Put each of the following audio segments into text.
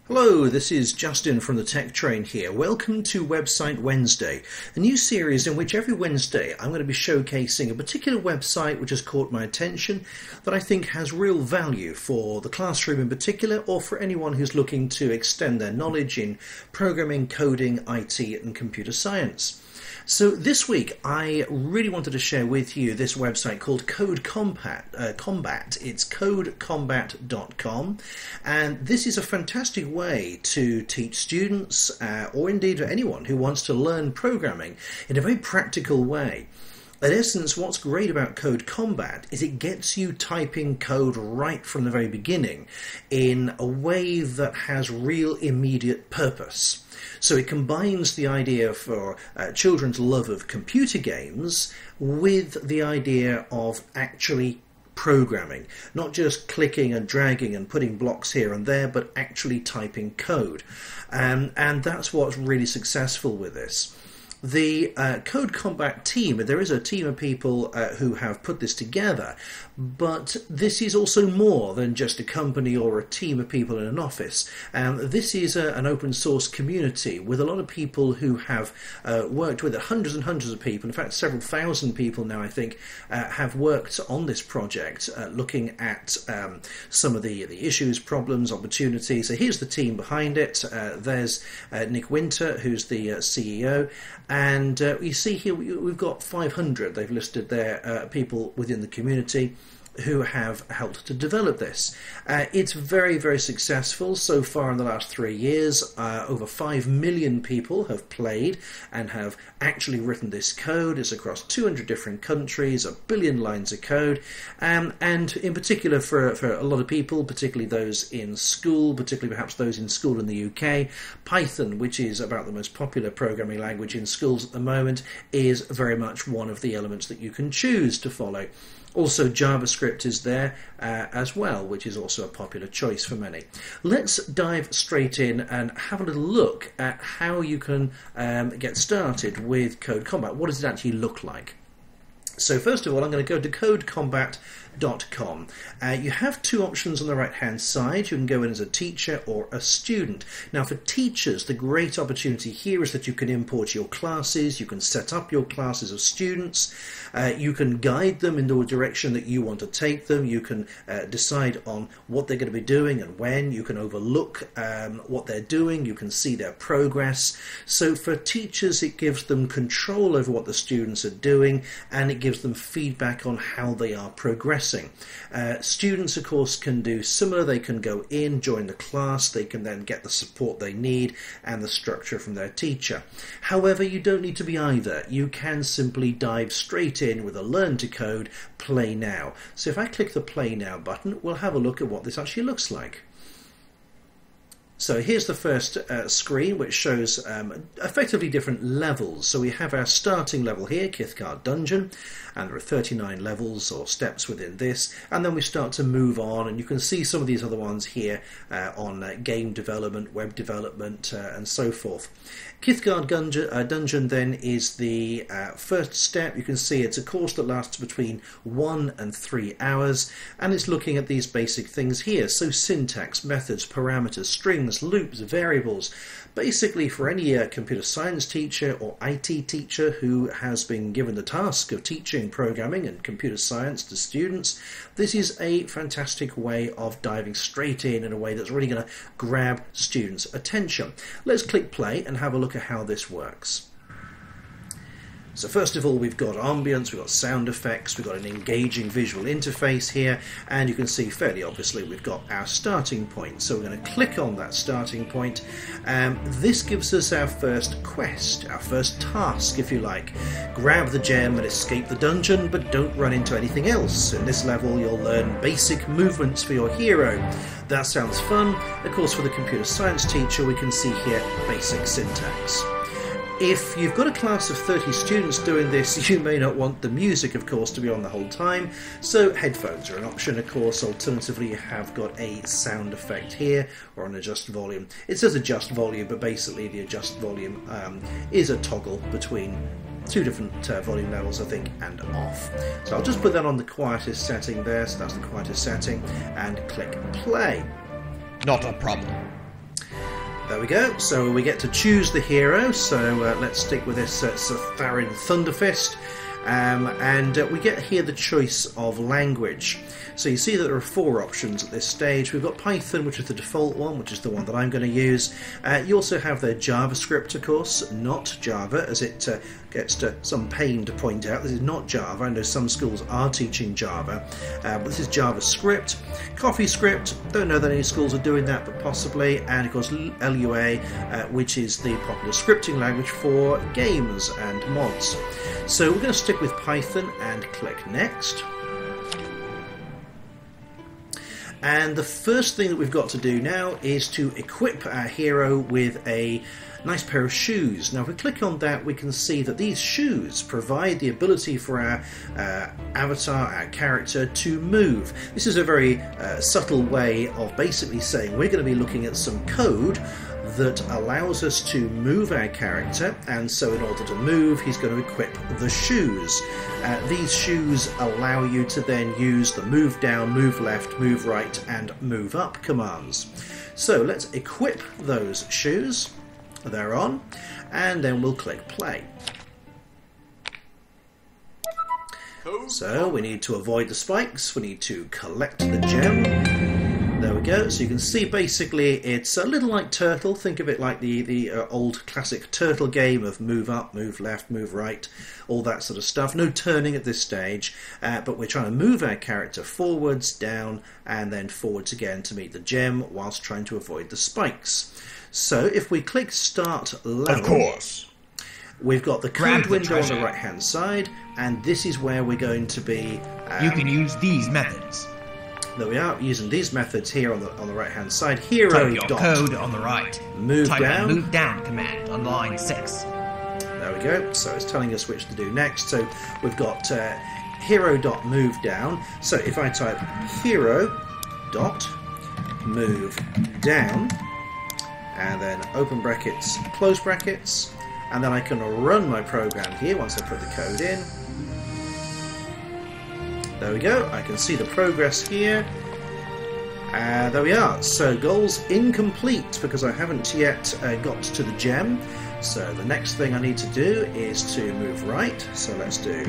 Hello, this is Justin from the Tech Train here. Welcome to Website Wednesday, a new series in which every Wednesday I'm going to be showcasing a particular website which has caught my attention that I think has real value for the classroom in particular, or for anyone who's looking to extend their knowledge in programming, coding, IT and computer science. So this week I really wanted to share with you this website called CodeCombat. It's CodeCombat.com, and this is a fantastic way to teach students or indeed anyone who wants to learn programming in a very practical way. In essence, what's great about CodeCombat is it gets you typing code right from the very beginning in a way that has real immediate purpose. So it combines the idea for children's love of computer games with the idea of actually programming, not just clicking and dragging and putting blocks here and there, but actually typing code. And that's what's really successful with this. The CodeCombat team, there is a team of people who have put this together, but this is also more than just a company or a team of people in an office. This is an open source community with a lot of people who have worked with it, hundreds and hundreds of people, in fact several thousand people now I think, have worked on this project, looking at some of the issues, problems, opportunities. So here's the team behind it. There's Nick Winter, who's the CEO. And you see here we've got 500, they've listed there, people within the community who have helped to develop this. It's very, very successful so far in the last 3 years. Over 5 million people have played and have actually written this code. It's across 200 different countries, 1 billion lines of code, and in particular for a lot of people, particularly those in school, particularly perhaps those in school in the UK, Python, which is about the most popular programming language in schools at the moment, is very much one of the elements that you can choose to follow. Also, JavaScript is there as well, which is also a popular choice for many. Let's dive straight in and have a little look at how you can get started with CodeCombat. What does it actually look like? So first of all, I'm going to go to CodeCombat.com. You have two options on the right hand side. You can go in as a teacher or a student. Now for teachers, the great opportunity here is that you can import your classes, you can set up your classes of students, you can guide them in the direction that you want to take them, you can decide on what they're going to be doing and when, you can overlook what they're doing, you can see their progress. So for teachers it gives them control over what the students are doing, and it gives them feedback on how they are progressing. Students of course can do similar. They can go in, join the class, they can then get the support they need and the structure from their teacher. However, you don't need to be either. You can simply dive straight in with a Learn to Code, Play Now. So if I click the Play Now button, we'll have a look at what this actually looks like. So here's the first screen, which shows effectively different levels. So we have our starting level here, Kithgard Dungeon, and there are 39 levels or steps within this, and then we start to move on, and you can see some of these other ones here on game development, web development, and so forth. Kithgard Dungeon then is the first step. You can see it's a course that lasts between 1 and 3 hours, and it's looking at these basic things here. So syntax, methods, parameters, strings, loops, variables. Basically for any computer science teacher or IT teacher who has been given the task of teaching programming and computer science to students, this is a fantastic way of diving straight in a way that's really going to grab students' attention. Let's click play and have a look at how this works. So first of all, we've got ambience, we've got sound effects, we've got an engaging visual interface here, and you can see fairly obviously we've got our starting point. So we're going to click on that starting point. This gives us our first quest, our first task, if you like. Grab the gem and escape the dungeon, but don't run into anything else. In this level, you'll learn basic movements for your hero. That sounds fun. Of course, for the computer science teacher, we can see here basic syntax. If you've got a class of 30 students doing this, you may not want the music, of course, to be on the whole time, so headphones are an option, of course. Alternatively, you have got a sound effect here, or an adjust volume. It says adjust volume, but basically the adjust volume is a toggle between two different volume levels, I think, and off. So I'll just put that on the quietest setting there, so that's the quietest setting, and click play. Not a problem. There we go. So we get to choose the hero. So let's stick with this Satharin Thunderfist. And we get here the choice of language. So you see that there are 4 options at this stage. We've got Python, which is the default one, which is the one that I'm going to use. You also have their JavaScript, of course, not Java, as it gets to some pain to point out. This is not Java. I know some schools are teaching Java, but this is JavaScript. CoffeeScript, don't know that any schools are doing that, but possibly. And of course Lua, which is the popular scripting language for games and mods. So we're going to stick with Python and click Next. And the first thing that we've got to do now is to equip our hero with a nice pair of shoes. Now if we click on that, we can see that these shoes provide the ability for our avatar, our character, to move. This is a very subtle way of basically saying we're going to be looking at some code that allows us to move our character, and so in order to move he's going to equip the shoes. These shoes allow you to then use the move down, move left, move right and move up commands. So let's equip those shoes. They're on, and then we'll click play. So we need to avoid the spikes, we need to collect the gem. There we go. So you can see basically it's a little like Turtle. Think of it like the old classic Turtle game of move up, move left, move right, all that sort of stuff. No turning at this stage, but we're trying to move our character forwards, down, and then forwards again to meet the gem whilst trying to avoid the spikes. So if we click Start Level, of course, we've got the code window on the right hand side, and this is where we're going to be. You can use these methods. There we are, using these methods here on the right hand side. Hero Type your dot code on the right. move Type down. the move down command on line 6. There we go. So it's telling us which to do next. So we've got hero dot move down. So if I type hero dot move down, and then open brackets, close brackets, and then I can run my program here once I put the code in. There we go, I can see the progress here. There we are. So goals incomplete because I haven't yet got to the gem. So the next thing I need to do is to move right. So let's do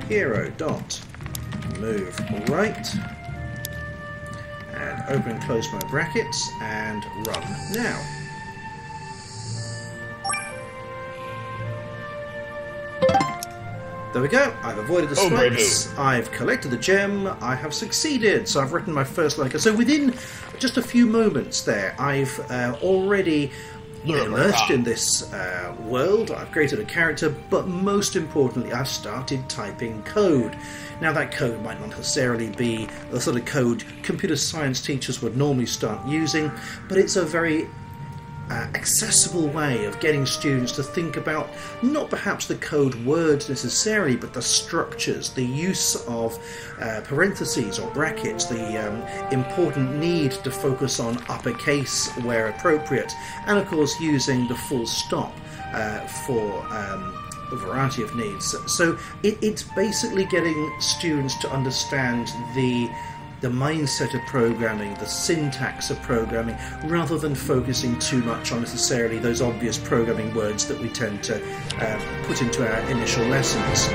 hero dot move right, and open and close my brackets and run now. There we go, I've avoided the spikes, I've collected the gem, I have succeeded, so I've written my first line. So within just a few moments there, I've already immersed in this world, I've created a character, but most importantly, I've started typing code. Now that code might not necessarily be the sort of code computer science teachers would normally start using, but it's a very accessible way of getting students to think about not perhaps the code words necessarily, but the structures, the use of parentheses or brackets, the important need to focus on uppercase where appropriate, and of course using the full stop for a variety of needs. So it's basically getting students to understand the mindset of programming, the syntax of programming, rather than focusing too much on necessarily those obvious programming words that we tend to put into our initial lessons.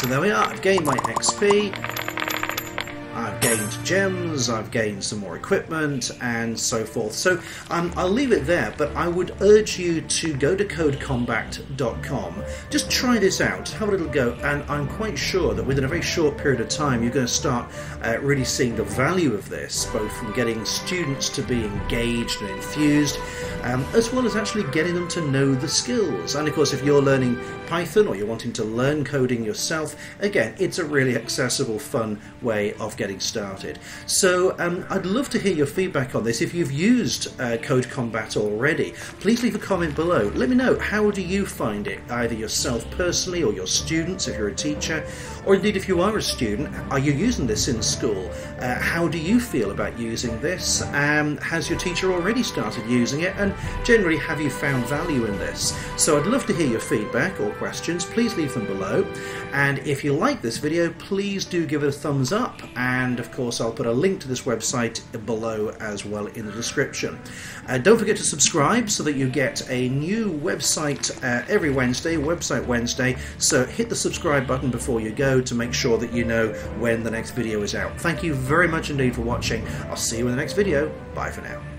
So there we are, I've gained my XP, I've gained gems, I've gained some more equipment, and so forth. So I'll leave it there, but I would urge you to go to CodeCombat.com. Just try this out, have a little go, and I'm quite sure that within a very short period of time you're going to start really seeing the value of this, both from getting students to be engaged and enthused, as well as actually getting them to know the skills. And of course, if you're learning Python or you're wanting to learn coding yourself, again, it's a really accessible, fun way of getting started. So I'd love to hear your feedback on this. If you've used CodeCombat already, please leave a comment below. Let me know, how do you find it, either yourself personally or your students if you're a teacher, or indeed if you are a student, are you using this in school? How do you feel about using this? Has your teacher already started using it, and generally have you found value in this? So I'd love to hear your feedback or questions. Please leave them below, and if you like this video, please do give it a thumbs up, and of course I'll put a link to this website below as well in the description. Don't forget to subscribe so that you get a new website every Wednesday, Website Wednesday, so hit the subscribe button before you go to make sure that you know when the next video is out. Thank you very much indeed for watching. I'll see you in the next video. Bye for now.